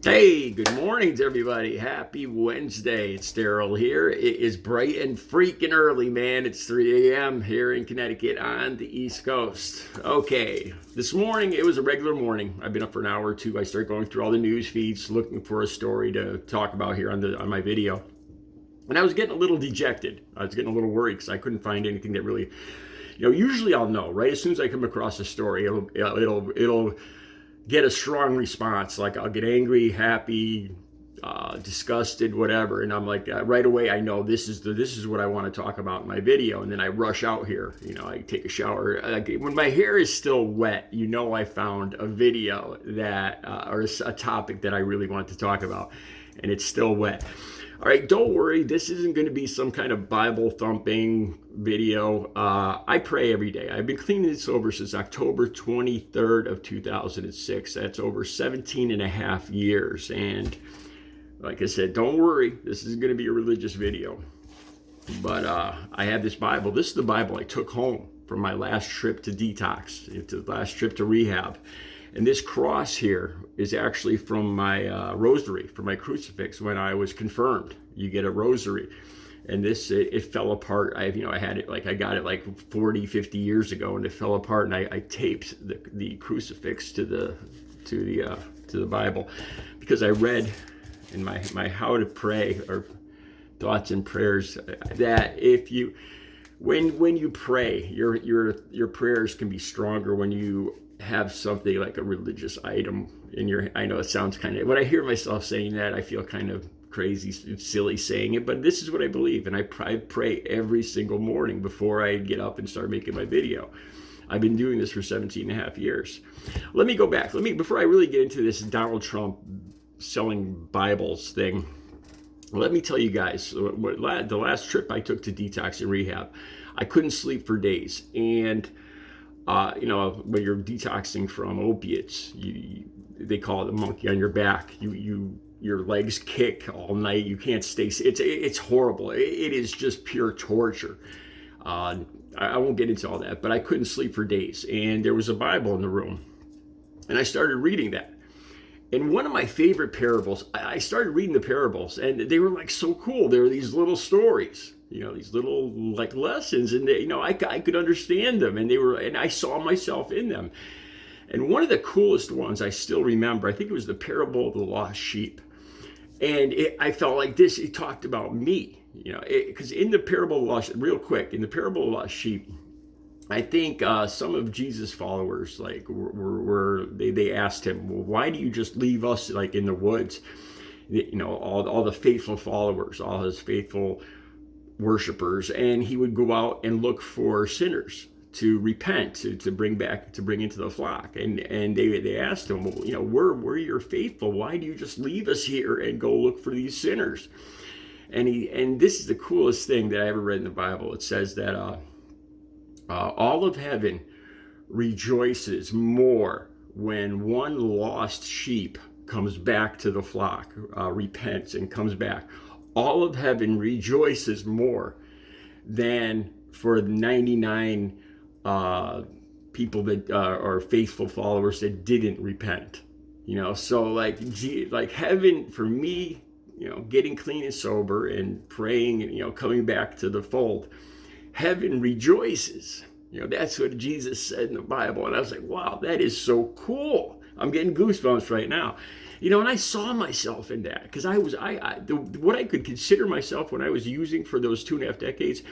Hey, good morning to everybody. Happy Wednesday. It's Daryl here. It is bright and freaking early, man. It's 3 a.m. here in Connecticut on the East Coast. Okay, this morning it was a regular morning. I've been up for an hour or two. I started going through all the news feeds looking for a story to talk about here on my video. And I was getting a little dejected. I was getting a little worried because I couldn't find anything that really, usually I'll know, right? As soon as I come across a story, it'll get a strong response. Like I'll get angry, happy, disgusted, whatever, and I'm like, right away I know this is what I want to talk about in my video, and then I rush out here. I take a shower. When my hair is still wet, I found a video that or a topic that I really want to talk about, and it's still wet. All right, don't worry. This isn't going to be some kind of Bible thumping video. I pray every day. I've been clean and sober since October 23rd of 2006. That's over 17 and a half years. And like I said, don't worry. This is going to be a religious video. But I have this Bible. This is the Bible I took home from my last trip to detox, to the last trip to rehab. And this cross here is actually from my rosary, from my crucifix when I was confirmed. You get a rosary. And this, it fell apart. I had it I got it like 40, 50 years ago, and it fell apart. And I taped the crucifix to the Bible because I read in my how to pray or thoughts and prayers that when you pray, your prayers can be stronger when you have something like a religious item in your. I know it sounds kind of, when I hear myself saying that, I feel kind of crazy, silly saying it, but this is what I believe, and I pray every single morning before I get up and start making my video. I've been doing this for 17 and a half years. Let me go back. Before I really get into this Donald Trump selling Bibles thing, let me tell you guys, the last trip I took to detox and rehab, I couldn't sleep for days. And when you're detoxing from opiates, they call it the monkey on your back. Your legs kick all night. You can't stay. It's horrible. It is just pure torture. I won't get into all that, but I couldn't sleep for days. And there was a Bible in the room, and I started reading that. And one of my favorite parables, I started reading the parables, and they were like so cool. They were these little stories, these little like lessons, and I could understand them, and I saw myself in them. And one of the coolest ones I still remember, I think it was the parable of the lost sheep. And I felt like this, it talked about me, because in the parable of the lost, real quick, in the parable of the lost sheep, I think some of Jesus' followers they asked him, well, why do you just leave us like in the woods? All the faithful followers, all his faithful worshipers, and he would go out and look for sinners to repent, to bring into the flock. And they asked him, well, we're your faithful. Why do you just leave us here and go look for these sinners? And this is the coolest thing that I ever read in the Bible. It says that all of heaven rejoices more when one lost sheep comes back to the flock, repents and comes back. All of heaven rejoices more than for 99 people that are faithful followers that didn't repent. So like heaven for me, getting clean and sober and praying and coming back to the fold, heaven rejoices. That's what Jesus said in the Bible. And I was like, wow, that is so cool. I'm getting goosebumps right now. And I saw myself in that, because what I could consider myself when I was using for those 2.5 decades,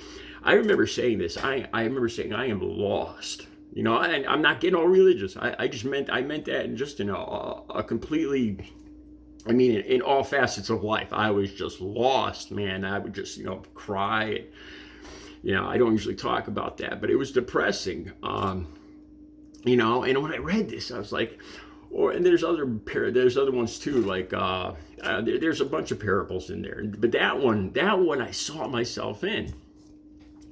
I remember saying this. I remember saying I am lost. And I'm not getting all religious. I meant that in a completely, in all facets of life. I was just lost, man. I would just, cry. I don't usually talk about that, but it was depressing. And when I read this, I was like, and there's other ones too, like there's a bunch of parables in there, but that one I saw myself in.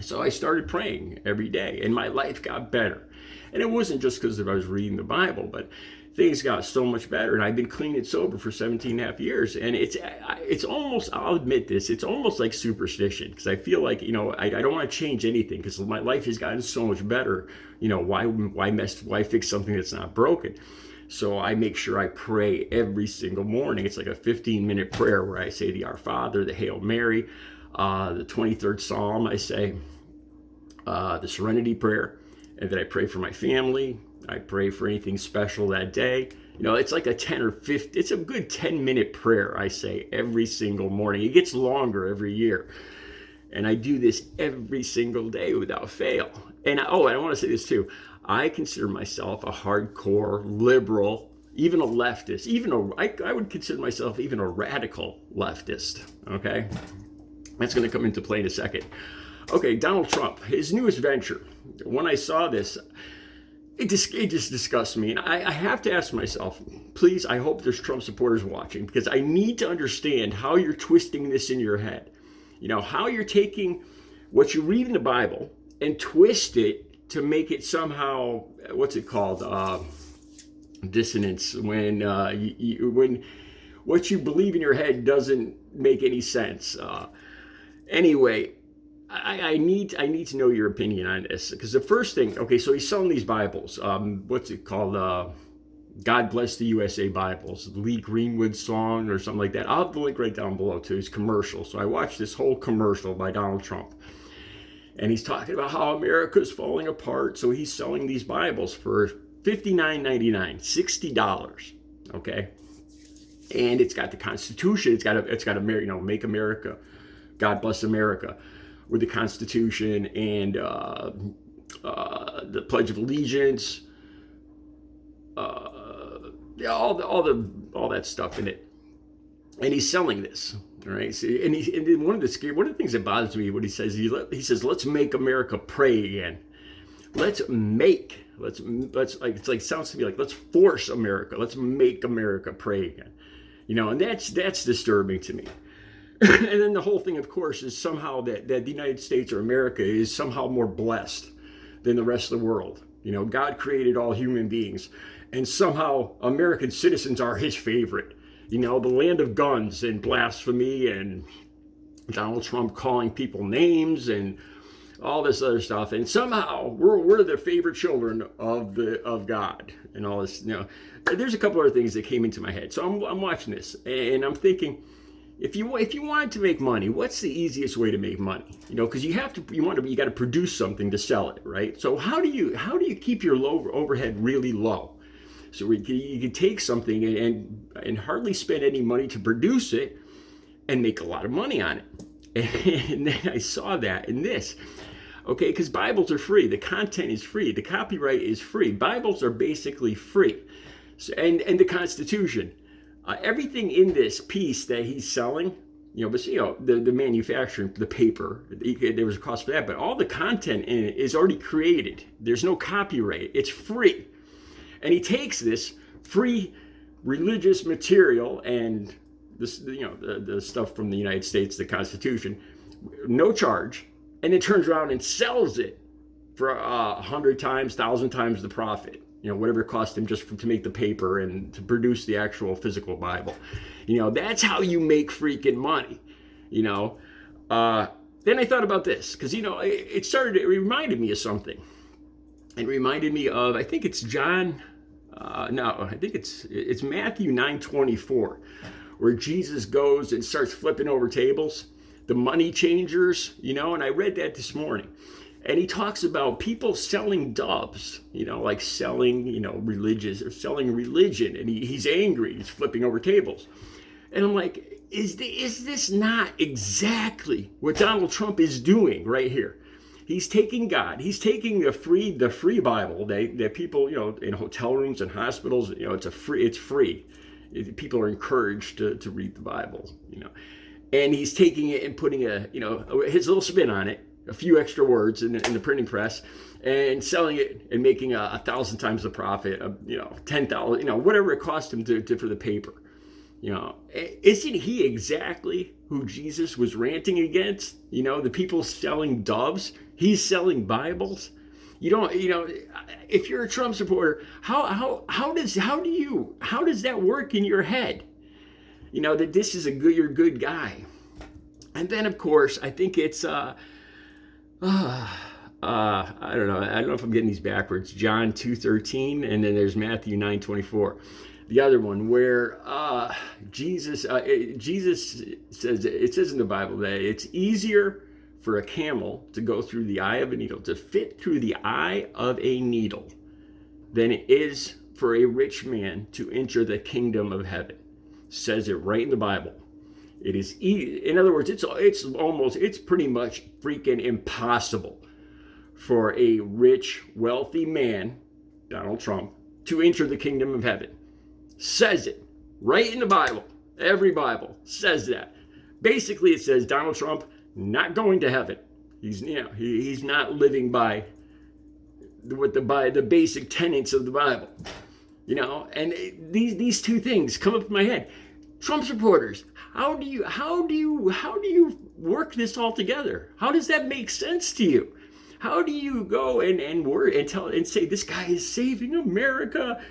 So I started praying every day, and my life got better. And it wasn't just because I was reading the Bible, but things got so much better. And I've been clean and sober for 17 and a half years. And it's almost, I'll admit this, it's almost like superstition, because I feel like, I don't want to change anything, because my life has gotten so much better. Why fix something that's not broken? So I make sure I pray every single morning. It's like a 15-minute prayer where I say the Our Father, the Hail Mary, the 23rd Psalm, I say the Serenity Prayer, and then I pray for my family. I pray for anything special that day. It's like a 10 or 15, it's a good 10-minute prayer, I say, every single morning. It gets longer every year. And I do this every single day without fail. And I want to say this too. I consider myself a hardcore liberal, even a leftist, I would consider myself even a radical leftist. Okay. That's going to come into play in a second. Okay. Donald Trump, his newest venture. When I saw this, it just disgusts me. And I have to ask myself, please, I hope there's Trump supporters watching, because I need to understand how you're twisting this in your head. How you're taking what you read in the Bible and twist it to make it somehow, what's it called? Dissonance, when when what you believe in your head doesn't make any sense. Anyway, I need to know your opinion on this, because the first thing, okay, so he's selling these Bibles. What's it called? God Bless the USA Bibles, Lee Greenwood song or something like that. I'll have the link right down below to his commercial. So I watched this whole commercial by Donald Trump, and he's talking about how America's falling apart. So he's selling these Bibles for $59.99, $60. Okay, and it's got the Constitution. It's got a Make America, God Bless America, with the Constitution and the Pledge of Allegiance, all that stuff in it. And he's selling this, all right? So, and then one of the things that bothers me, what he says, let's make America pray again. It sounds to me like, let's force America. Let's make America pray again. And that's disturbing to me. And then the whole thing, of course, is somehow that the United States or America is somehow more blessed than the rest of the world. God created all human beings, and somehow American citizens are his favorite. The land of guns and blasphemy and Donald Trump calling people names and all this other stuff. And somehow we're the favorite children of God and all this. There's a couple other things that came into my head. So I'm watching this and I'm thinking, if you wanted to make money, what's the easiest way to make money? Because you got to produce something to sell it, right? So how do you keep your low overhead really low? So you can take something and hardly spend any money to produce it and make a lot of money on it. And then I saw that in this. Okay, because Bibles are free. The content is free. The copyright is free. Bibles are basically free. So, and the Constitution. Everything in this piece that he's selling, the manufacturing, the paper, there was a cost for that, but all the content in it is already created. There's no copyright. It's free. And he takes this free religious material and this, the stuff from the United States, the Constitution, no charge, and then turns around and sells it for 100 times, 1,000 times the profit. Whatever it cost him just to make the paper and to produce the actual physical Bible. That's how you make freaking money. Then I thought about this, because, it reminded me of something. It reminded me of, I think it's it's Matthew 9:24, where Jesus goes and starts flipping over tables, the money changers, and I read that this morning. And he talks about people selling doves, like selling, religious or selling religion. And he's angry. He's flipping over tables. And I'm like, is this not exactly what Donald Trump is doing right here? He's taking God. He's taking the free Bible that people, in hotel rooms and hospitals, it's free. People are encouraged to read the Bible, And he's taking it and putting his little spin on it. A few extra words in the printing press, and selling it and making 1,000 times the profit of 10,000, whatever it cost him for the paper. Isn't he exactly who Jesus was ranting against? The people selling doves. He's selling Bibles. If you're a Trump supporter, how does that work in your head? That this is you're a good guy. And then of course I think it's I don't know. I don't know if I'm getting these backwards. John 2:13, and then there's Matthew 9:24. The other one where Jesus says, it says in the Bible that it's easier for a camel to go through the eye of a needle, to fit through the eye of a needle, than it is for a rich man to enter the kingdom of heaven. Says it right in the Bible. It is in other words, it's pretty much freaking impossible for a rich, wealthy man, Donald Trump, to enter the kingdom of heaven. Says it right in the Bible. Every Bible says that. Basically, it says Donald Trump not going to heaven. He's not living by the basic tenets of the Bible. And these two things come up in my head. Trump supporters, how do you work this all together? How does that make sense to you? How do you go and work and say this guy is saving America?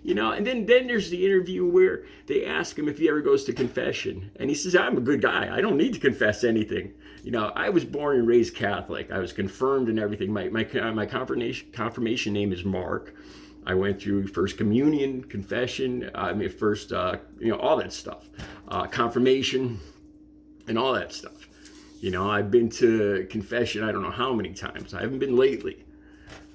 And then there's the interview where they ask him if he ever goes to confession, and he says, "I'm a good guy. I don't need to confess anything. I was born and raised Catholic. I was confirmed and everything. My confirmation name is Mark. I went through First Communion, confession, all that stuff, confirmation, and all that stuff. I've been to confession I don't know how many times. I haven't been lately.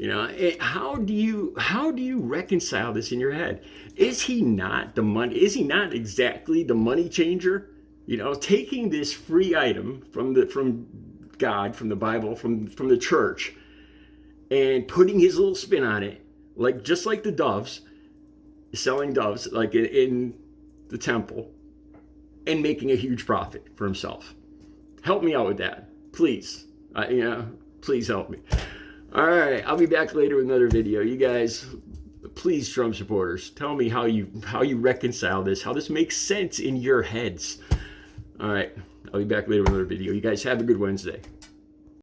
How do you reconcile this in your head? Is he not the money? Is he not exactly the money changer? Taking this free item from God, from the Bible, from the church, and putting his little spin on it, just like the doves, selling doves like in the temple, and making a huge profit for himself. Help me out with that, please. Please help me. All right, I'll be back later with another video. You guys, please, Trump supporters, tell me how you reconcile this, how this makes sense in your heads. All right, I'll be back later with another video. You guys have a good Wednesday.